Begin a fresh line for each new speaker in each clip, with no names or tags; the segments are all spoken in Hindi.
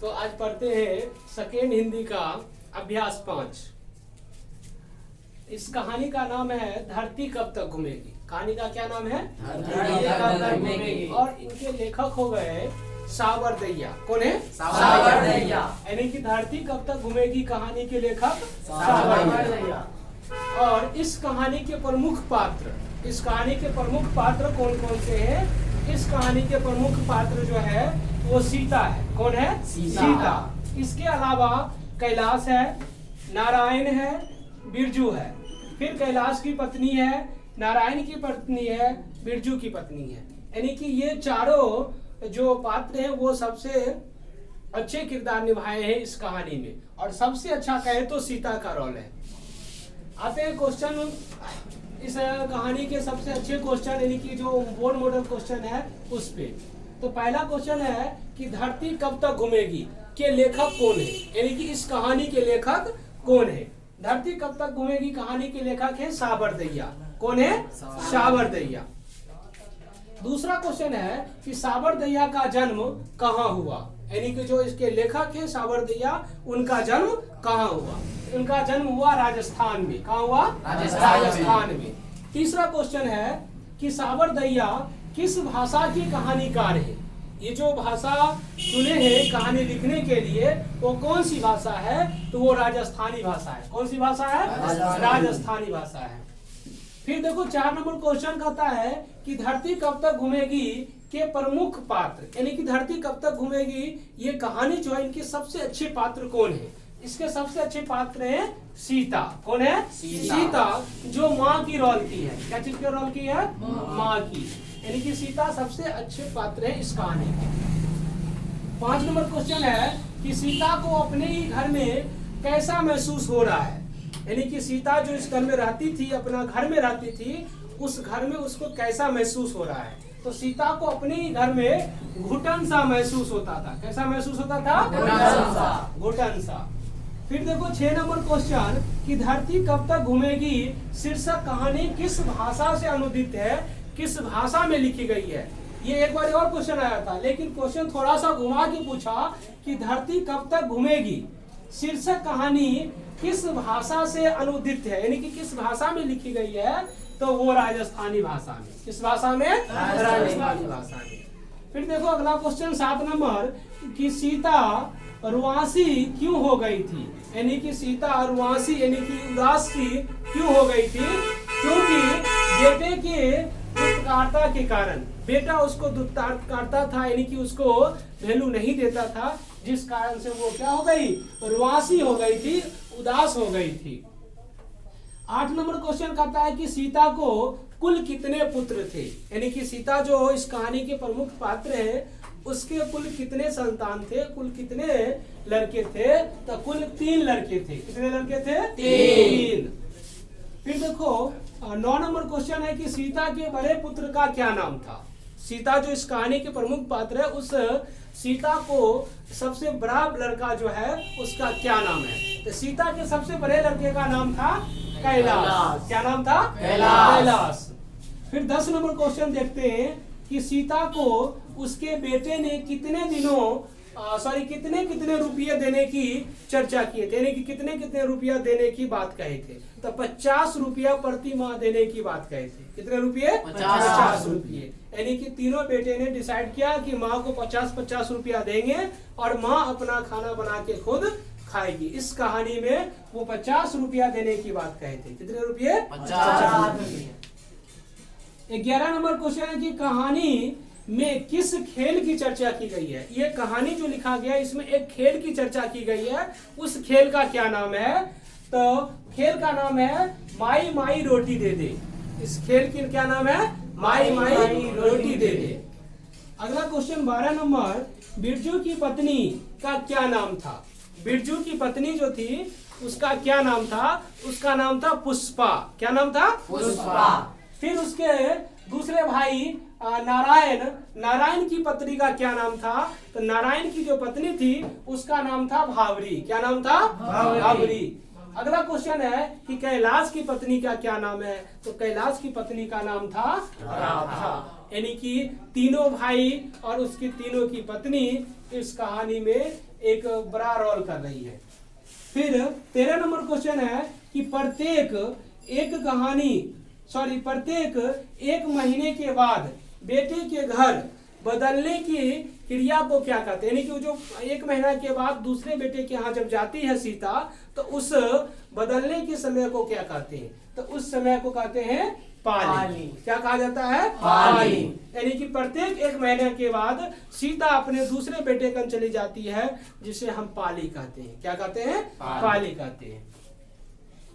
तो आज पढ़ते हैं सेकेंड हिंदी का अभ्यास 5। इस कहानी का नाम है धरती कब तक घूमेगी। कहानी का क्या नाम है?
धरती कब तक घूमेगी।
और इनके लेखक हो गए साबरदैया। कौन है?
साबरदैया।
यानी कि धरती कब तक घूमेगी कहानी के लेखक साबरदैया। और इस कहानी के प्रमुख पात्र कौन कौन से हैं? इस कहानी के प्रमुख पात्र जो है वो सीता है। कौन है? सीता। इसके अलावा कैलाश है, नारायण है, बिरजू है। फिर कैलाश की पत्नी है, नारायण की पत्नी है, बिरजू की पत्नी है। यानी कि ये चारों जो पात्र हैं वो सबसे अच्छे किरदार निभाए हैं इस कहानी में। और सबसे अच्छा कहे तो सीता का रोल है। आते हैं क्वेश्चन, इस कहानी के सबसे अच्छे क्वेश्चन यानी कि जो बोर्ड मॉडल क्वेश्चन है उस पे। तो पहला क्वेश्चन है कि धरती कब तक घूमेगी के लेखक कौन है? यानी कि इस कहानी के लेखक कौन है? धरती कब तक घूमेगी कहानी के लेखक है साबरदैया। कौन है? साबरदैया। दूसरा क्वेश्चन है कि साबरदैया का जन्म कहाँ हुआ? यानी कि जो इसके लेखक है साबरदैया, उनका जन्म कहाँ हुआ? उनका जन्म हुआ राजस्थान में। कहाँ हुआ? राजस्थान में। तीसरा क्वेश्चन है कि साबरदैया किस भाषा की कहानीकार है? ये जो भाषा चुने हैं कहानी लिखने के लिए वो कौन सी भाषा है? तो वो राजस्थानी भाषा है। कौन सी भाषा है? राजस्थानी भाषा है। फिर देखो 4 नंबर क्वेश्चन कहता है कि धरती कब तक घूमेगी के प्रमुख पात्र, यानी कि धरती कब तक घूमेगी ये कहानी जो है इनके सबसे अच्छे पात्र कौन है? इसके सबसे अच्छे पात्र है सीता। कौन है? सीता जो माँ की रोल की है। क्या चीज की रोल की है? माँ की। यानी कि सीता सबसे अच्छे पात्र है इस कहानी के। 5 नंबर क्वेश्चन है कि सीता को अपने ही घर में कैसा महसूस हो रहा है? यानी कि सीता जो इस घर में रहती थी, अपना घर में रहती थी, उस घर में उसको कैसा महसूस हो रहा है? तो सीता को अपने ही घर में घुटन सा महसूस होता था। कैसा महसूस होता था? घुटन सा। फिर देखो 6 नंबर क्वेश्चन कि धरती कब तक घूमेगी शीर्षक कहानी किस भाषा से अनुदित है, किस भाषा में लिखी गई है? ये एक बार और क्वेश्चन आया था, लेकिन क्वेश्चन थोड़ा सा घुमा के पूछा कि धरती कब तक घूमेगी शीर्षक कहानी किस भाषा से अनुदित है, यानी कि किस भाषा में लिखी गई है? तो वो राजस्थानी भाषा में। किस भाषा में? राजस्थानी भाषा में। फिर देखो अगला क्वेश्चन 7 नंबर कि सीता रुआसी क्यों हो गई थी? यानी कि सीता रुआसी यानी कि उदास सी क्यों हो गई थी? क्योंकि बेटे के दुत्कारता के कारण, बेटा उसको दुत्कारता था, यानी कि उसको वैल्यू नहीं देता था, जिस कारण से वो क्या हो गई? रुआसी हो गई थी, उदास हो गई थी। 8 नंबर क्वेश्चन कहता है कि सीता को कुल कितने पुत्र थे? यानी कि सीता जो इस कहानी के प्रमुख पात्र है उसके कुल कितने संतान थे, कुल कितने लड़के थे? तो कुल 3 लड़के थे। कितने लड़के थे? 3। फिर देखो 9 नंबर क्वेश्चन है कि सीता के बड़े पुत्र का क्या नाम था? सीता जो इस कहानी के प्रमुख पात्र है, उस सीता को सबसे बड़ा लड़का जो है उसका क्या नाम है? तो सीता के सबसे बड़े लड़के का नाम था कैलाश। क्या नाम था? कैलाश। फिर 10 नंबर क्वेश्चन देखते हैं कि सीता को उसके बेटे ने कितने रुपये देने की चर्चा किए थे, यानी कि कितने रुपया देने की बात कहे थे? तो 50 रुपया प्रति माह देने की बात कहे थे। कितने रुपये? 50 रुपये। यानी कि तीनों बेटे ने डिसाइड किया कि माँ को 50-50 रुपया देंगे और माँ अपना खाना बना के खुद खाएगी। इस कहानी में वो 50 रुपया देने की बात कहे थे। कितने रुपये? 50 रुपये। 11 नंबर क्वेश्चन है कि कहानी में किस खेल की चर्चा की गई है? ये कहानी जो लिखा गया है इसमें एक खेल की चर्चा की गई है, उस खेल का क्या नाम है? तो खेल का नाम है माई माई रोटी दे दे। इस खेल की क्या नाम है? माई माई रोटी दे दे। अगला क्वेश्चन 12 नंबर, बिरजू की पत्नी का क्या नाम था? बिरजू की पत्नी जो थी उसका क्या नाम था? उसका नाम था पुष्पा। क्या नाम था? पुष्पा। फिर उसके दूसरे भाई नारायण की पत्नी का क्या नाम था? तो नारायण की जो पत्नी थी उसका नाम था भावरी। क्या नाम था? भावरी। अगला क्वेश्चन है कि कैलाश की पत्नी का क्या नाम है? तो कैलाश की पत्नी का नाम था राधा। यानी कि तीनों भाई और उसकी तीनों की पत्नी इस कहानी में एक बड़ा रोल कर रही है। फिर 13 नंबर क्वेश्चन है कि प्रत्येक एक महीने के बाद बेटे के घर बदलने की क्रिया को क्या कहते हैं, यानी कि जो 1 महीना के बाद दूसरे बेटे के यहाँ जब जाती है सीता तो उस बदलने के समय को क्या कहते हैं, तो उस समय को कहते हैं पाली। क्या कहा जाता है? पाली। यानी कि प्रत्येक 1 महीने के बाद सीता अपने दूसरे बेटे कन चली जाती है, जिसे हम पाली कहते हैं। क्या कहते हैं? पाली कहते हैं।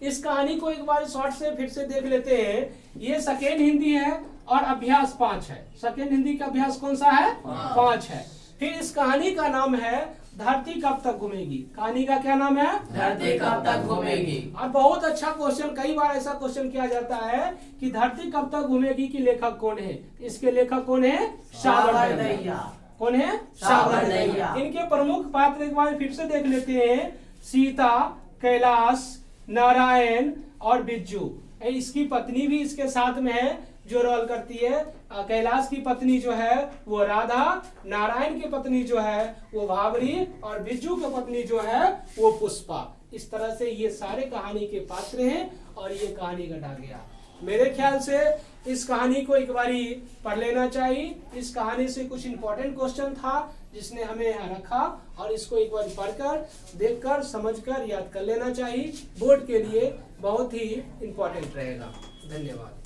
इस कहानी को एक बार शॉर्ट से फिर से देख लेते हैं। ये सेकेंड हिंदी है और अभ्यास 5 है। सेकेंड हिंदी का अभ्यास कौन सा है? 5 है। फिर इस कहानी का नाम है धरती कब तक घूमेगी। कहानी का क्या नाम है?
धरती कब तक घूमेगी।
और बहुत अच्छा क्वेश्चन, कई बार ऐसा क्वेश्चन किया जाता है कि धरती कब तक घूमेगी की लेखक कौन है। इसके लेखक कौन है? साबरदैया। कौन है? साबरदैया। इनके प्रमुख पात्र एक बार फिर से देख लेते हैं। सीता, कैलाश, नारायण और बिज्जू। इसकी पत्नी भी इसके साथ में है जो रोल करती है। कैलाश की पत्नी जो है वो राधा, नारायण की पत्नी जो है वो भावरी और बिज्जू की पत्नी जो है वो पुष्पा। इस तरह से ये सारे कहानी के पात्र हैं और ये कहानी घटा गया। मेरे ख्याल से इस कहानी को एक बारी पढ़ लेना चाहिए। इस कहानी से कुछ इंपॉर्टेंट क्वेश्चन था जिसने हमें यहाँ रखा और इसको एक बार पढ़कर, देखकर, समझकर याद कर लेना चाहिए। बोर्ड के लिए बहुत ही इंपॉर्टेंट रहेगा। धन्यवाद।